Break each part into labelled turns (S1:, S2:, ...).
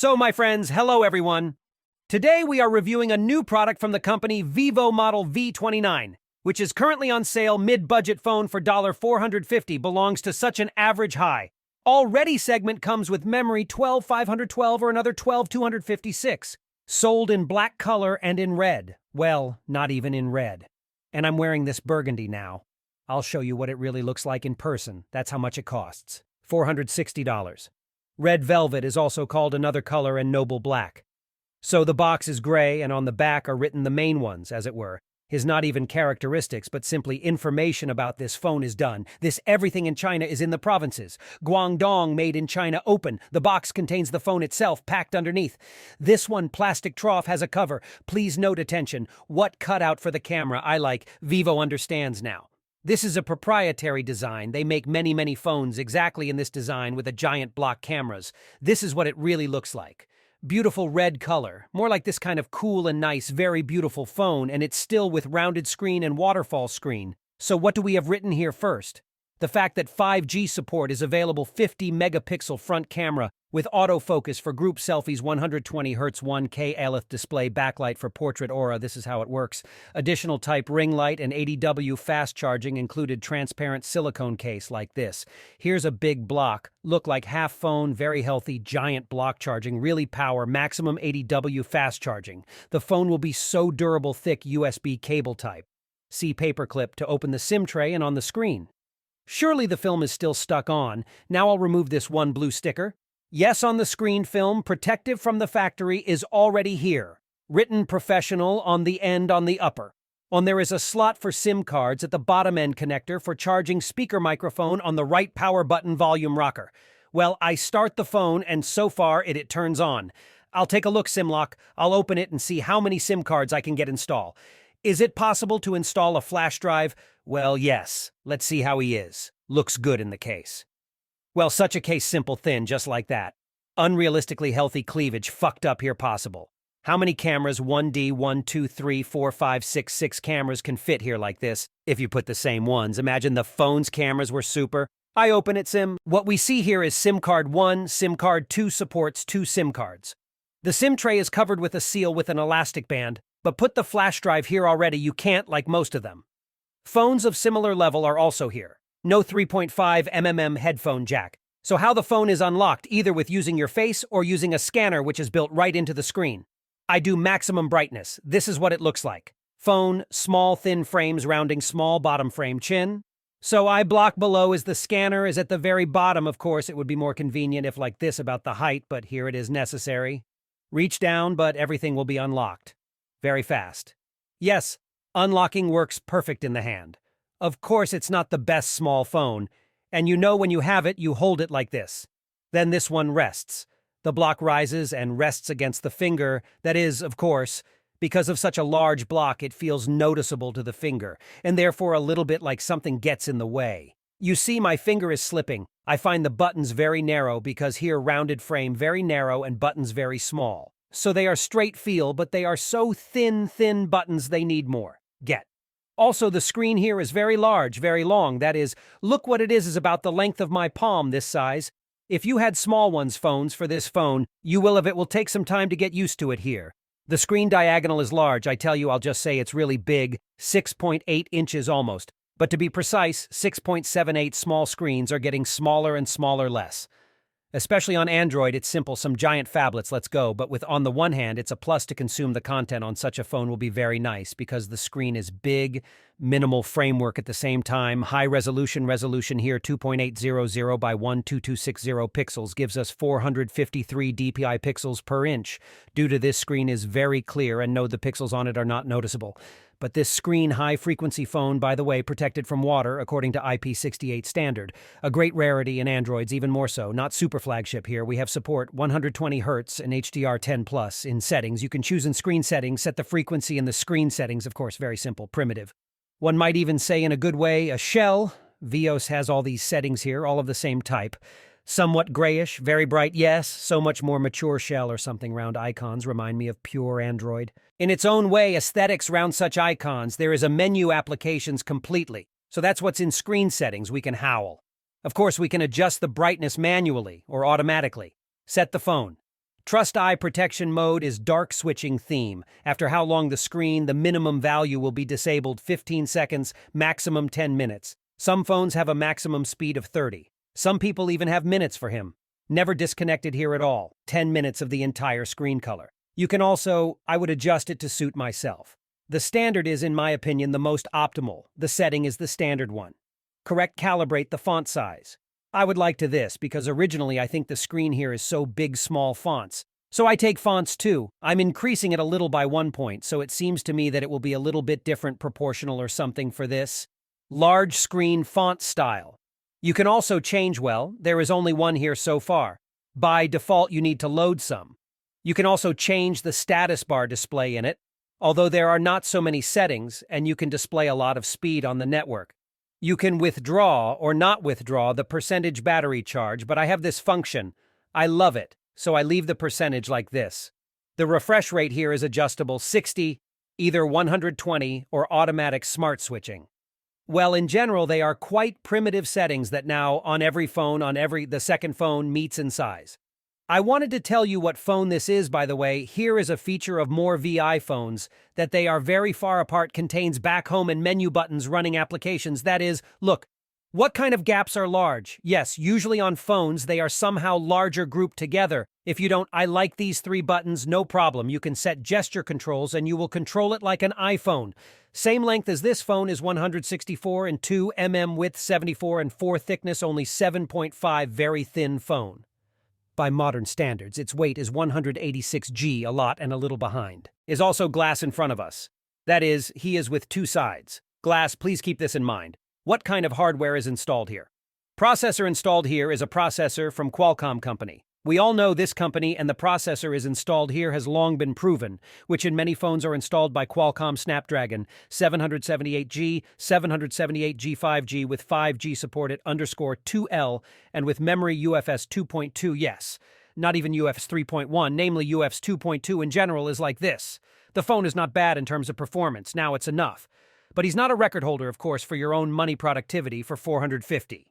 S1: So, my friends, hello everyone. Today we are reviewing a new product from the company Vivo model V29, which is currently on sale mid-budget phone for $450, belongs to such an average high. Already segment comes with memory 12512 or another 12256. Sold in black color and in red. Well, not even in red. And I'm wearing this burgundy now. I'll show you what it really looks like in person. That's how much it costs. $460. Red velvet is also called another color and noble black. So the box is gray and on the back are written the main ones, as it were. Is not even characteristics, but simply information about this phone is done. This everything in China is in the provinces. Guangdong made in China open. The box contains the phone itself packed underneath. This one plastic trough has a cover. Please note attention. What cutout for the camera I like. Vivo understands now. This is a proprietary design. They make many phones exactly in this design with a giant block cameras. This is what it really looks like. Beautiful red color, more like this kind of cool and nice, very beautiful phone, and it's still with rounded screen and waterfall screen. So what do we have written here first? The fact that 5G support is available 50 megapixel front camera with autofocus for group selfies, 120 Hz 1K ALF display, backlight for portrait aura. This is how it works. Additional type ring light and 80W fast charging included transparent silicone case like this. Here's a big block. Look like half phone, very healthy, giant block charging, really power, maximum 80W fast charging. The phone will be so durable, thick USB cable type. See paperclip to open the SIM tray and on the screen. Surely the film is still stuck on. Now I'll remove this one blue sticker. Yes, on the screen film, protective from the factory is already here. Written professional on the end on the upper. There is a slot for SIM cards at the bottom end connector for charging speaker microphone on the right power button volume rocker. Well, I start the phone and so far it turns on. I'll take a look, SIM-lock. I'll open it and see how many SIM cards I can get installed. Is it possible to install a flash drive? Well, yes. Let's see how he is. Looks good in the case. Well, such a case, simple, thin, just like that. Unrealistically healthy cleavage, fucked up here possible. How many cameras, 1D, 1, 2, 3, 4, 5, 6, 6 cameras can fit here like this? If you put the same ones, imagine the phone's cameras were super. I open it, SIM. What we see here is SIM card 1, SIM card 2 supports 2 SIM cards. The SIM tray is covered with a seal with an elastic band, but put the flash drive here already, you can't like most of them. Phones of similar level are also here. No 3.5mm headphone jack. So how the phone is unlocked, either with using your face or using a scanner which is built right into the screen. I do maximum brightness. This is what it looks like. Phone, small thin frames rounding small bottom frame chin. So I block below as the scanner is at the very bottom. Of course, it would be more convenient if like this about the height, but here it is necessary. Reach down, but everything will be unlocked. Very fast. Yes, unlocking works perfect in the hand. Of course, it's not the best small phone, and you know when you have it, you hold it like this. Then this one rests. The block rises and rests against the finger. That is, of course, because of such a large block, it feels noticeable to the finger, and therefore a little bit like something gets in the way. You see, my finger is slipping. I find the buttons very narrow because here rounded frame very narrow and buttons very small. So they are straight feel, but they are so thin buttons they need more. Get. Also, the screen here is very large, very long. That is, look what it is about the length of my palm, this size. If you had small ones phones for this phone, it will take some time to get used to it here. The screen diagonal is large. I tell you, I'll just say it's really big, 6.8 inches almost. But to be precise, 6.78 small screens are getting smaller and smaller less. Especially on Android, it's simple, some giant phablets, let's go, but on the one hand, it's a plus to consume the content on such a phone will be very nice because the screen is big, minimal framework at the same time, high resolution here, 2.800 by 12260 pixels gives us 453 dpi pixels per inch. Due to this screen is very clear and no, the pixels on it are not noticeable. But this screen high-frequency phone, by the way, protected from water according to IP68 standard. A great rarity in Androids, even more so. Not super flagship here. We have support 120 Hz and HDR10+. In settings, you can choose in screen settings, set the frequency in the screen settings, of course, very simple, primitive. One might even say in a good way, a shell. Vios has all these settings here, all of the same type. Somewhat grayish, very bright, yes, so much more mature shell or something. Round icons remind me of pure Android. In its own way, aesthetics round such icons, there is a menu applications completely. So that's what's in screen settings, we can howl. Of course, we can adjust the brightness manually or automatically. Set the phone. Trust Eye Protection Mode is dark switching theme. After how long the screen, the minimum value will be disabled 15 seconds, maximum 10 minutes. Some phones have a maximum speed of 30. Some people even have minutes for him. Never disconnected here at all. 10 minutes of the entire screen color. You can also, I would adjust it to suit myself. The standard is, in my opinion, the most optimal. The setting is the standard one. Correct calibrate the font size. I would like to this because originally I think the screen here is so big small fonts. So I take fonts too. I'm increasing it a little by 1 point, so it seems to me that it will be a little bit different proportional or something for this. Large screen font style. You can also change, well, there is only one here so far. By default, you need to load some. You can also change the status bar display in it, although there are not so many settings and you can display a lot of speed on the network. You can withdraw or not withdraw the percentage battery charge, but I have this function. I love it, so I leave the percentage like this. The refresh rate here is adjustable 60, either 120 or automatic smart switching. Well, in general, they are quite primitive settings that now, on every phone, the second phone meets in size. I wanted to tell you what phone this is, by the way. Here is a feature of more VI phones, that they are very far apart, contains back home and menu buttons running applications. That is, look, what kind of gaps are large? Yes, usually on phones, they are somehow larger grouped together. If you don't, I like these 3 buttons, no problem. You can set gesture controls and you will control it like an iPhone. Same length as this phone is 164 and 2 mm width, 74 and 4 thickness, only 7.5, very thin phone. By modern standards, its weight is 186 g, a lot and a little behind. Is also glass in front of us. That is, he is with 2 sides. Glass, please keep this in mind. What kind of hardware is installed here? Processor installed here is a processor from Qualcomm company. We all know this company, and the processor is installed here has long been proven, which in many phones are installed by Qualcomm Snapdragon 778G, 778G 5G with 5G support at _2L, and with memory UFS 2.2, yes. Not even UFS 3.1, namely UFS 2.2 in general is like this. The phone is not bad in terms of performance, now it's enough. But he's not a record holder, of course, for your own money productivity for $450.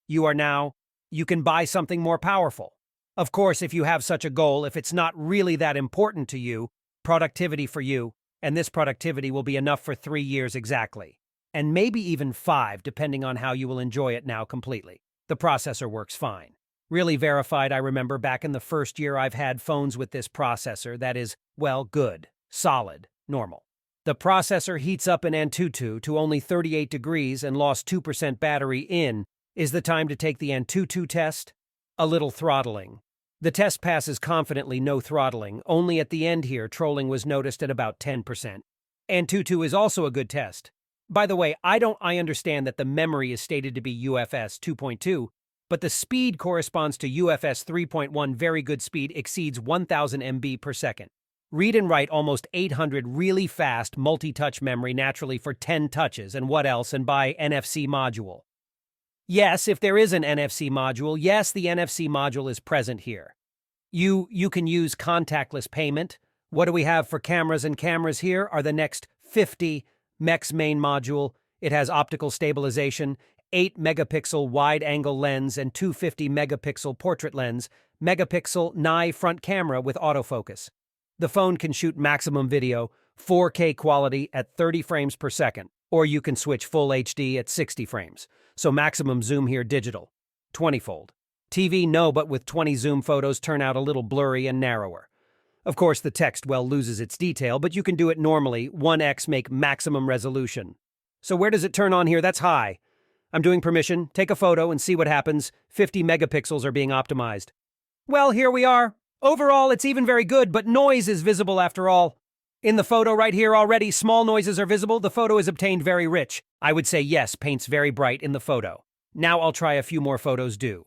S1: You can buy something more powerful. Of course, if you have such a goal, if it's not really that important to you, productivity for you, and this productivity will be enough for 3 years exactly. And maybe even 5, depending on how you will enjoy it now completely. The processor works fine. Really verified, I remember back in the first year I've had phones with this processor that is, well, good, solid, normal. The processor heats up in Antutu to only 38 degrees and lost 2% battery in. Is the time to take the Antutu test? A little throttling. The test passes confidently, no throttling. Only at the end here, trolling was noticed at about 10%. Antutu is also a good test. By the way, I understand that the memory is stated to be UFS 2.2, but the speed corresponds to UFS 3.1. Very good speed, exceeds 1000 MB per second. Read and write almost 800, really fast multi-touch memory naturally for 10 touches, and what else, and by NFC module. Yes, if there is an NFC module, yes, the NFC module is present here. You can use contactless payment. What do we have for cameras? And cameras here are the next 50 MEX main module. It has optical stabilization, 8-megapixel wide-angle lens, and 250-megapixel portrait lens, megapixel Nye front camera with autofocus. The phone can shoot maximum video, 4K quality at 30 frames per second, or you can switch full HD at 60 frames. So maximum zoom here digital, 20-fold. TV, no, but with 20 zoom photos turn out a little blurry and narrower. Of course, the text, well, loses its detail, but you can do it normally, 1x make maximum resolution. So where does it turn on here? That's high. I'm doing permission, take a photo and see what happens. 50 megapixels are being optimized. Well, here we are. Overall, it's even very good, but noise is visible after all. In the photo right here already, small noises are visible. The photo is obtained very rich. I would say yes, paint's very bright in the photo. Now I'll try a few more photos do.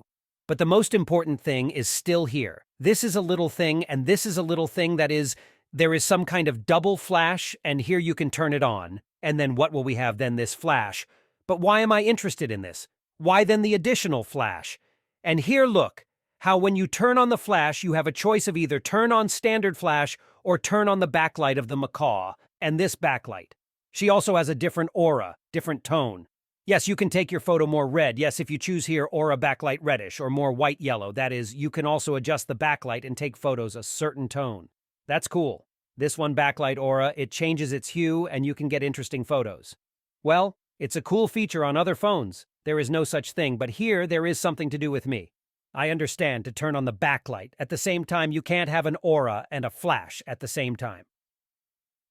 S1: But the most important thing is still here. This is a little thing, and this is a little thing that is, there is some kind of double flash, and here you can turn it on. And then what will we have then? This flash. But why am I interested in this? Why then the additional flash? And here look, how when you turn on the flash, you have a choice of either turn on standard flash or turn on the backlight of the macaw, and this backlight. She also has a different aura, different tone. Yes, you can take your photo more red. Yes, if you choose here Aura backlight reddish or more white yellow. That is, you can also adjust the backlight and take photos a certain tone. That's cool. This one backlight Aura, it changes its hue and you can get interesting photos. Well, it's a cool feature on other phones. There is no such thing, but here there is something to do with me. I understand to turn on the backlight. At the same time, you can't have an Aura and a flash at the same time.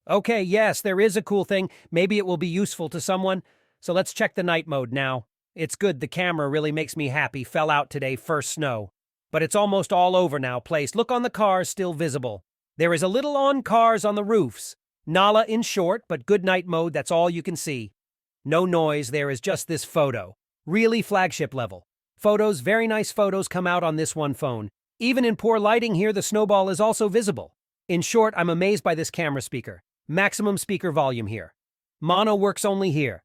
S1: Okay, yes, there is a cool thing. Maybe it will be useful to someone. So let's check the night mode now. It's good, the camera really makes me happy. Fell out today, first snow. But it's almost all over now, placed. Look on the cars, still visible. There is a little on cars on the roofs. Nala in short, but good night mode, that's all you can see. No noise, there is just this photo. Really flagship level. Photos, very nice photos come out on this one phone. Even in poor lighting here, the snowball is also visible. In short, I'm amazed by this camera speaker. Maximum speaker volume here. Mono works only here.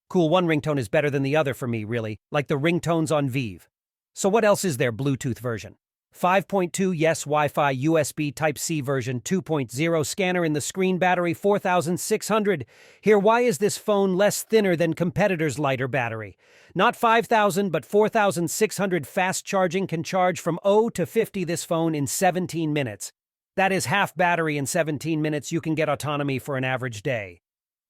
S1: Cool, one ringtone is better than the other for me, really, like the ringtones on Vive. So what else is there? Bluetooth version. 5.2, yes, Wi-Fi, USB Type-C version, 2.0, scanner in the screen, battery 4,600. Here, why is this phone less thinner than competitors' lighter battery? Not 5,000, but 4,600 fast charging, can charge from 0 to 50 this phone in 17 minutes. That is half battery in 17 minutes. You can get autonomy for an average day.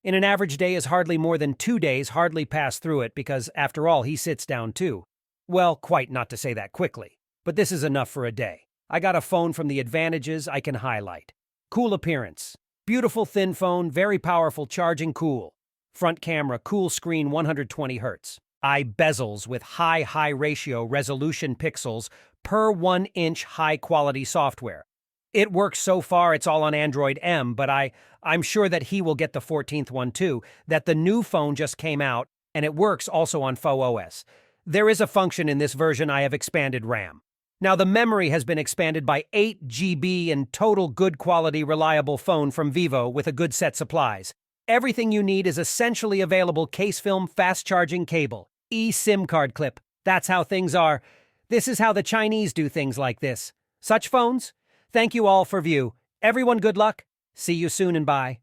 S1: In an average day is hardly more than 2 days, hardly pass through it because, after all, he sits down too. Well, quite not to say that quickly. But this is enough for a day. I got a phone from the advantages I can highlight. Cool appearance. Beautiful thin phone, very powerful charging, cool. Front camera, cool screen, 120 Hz. Eye bezels with high ratio resolution pixels per 1 inch high quality software. It works so far, it's all on Android M, but I'm sure that he will get the 14th one too, that the new phone just came out, and it works also on FOOS. There is a function in this version I have expanded RAM. Now the memory has been expanded by 8 GB and total good quality reliable phone from Vivo with a good set supplies. Everything you need is essentially available: case film, fast charging cable, eSIM card clip. That's how things are. This is how the Chinese do things like this. Such phones? Thank you all for view. Everyone good luck. See you soon and bye.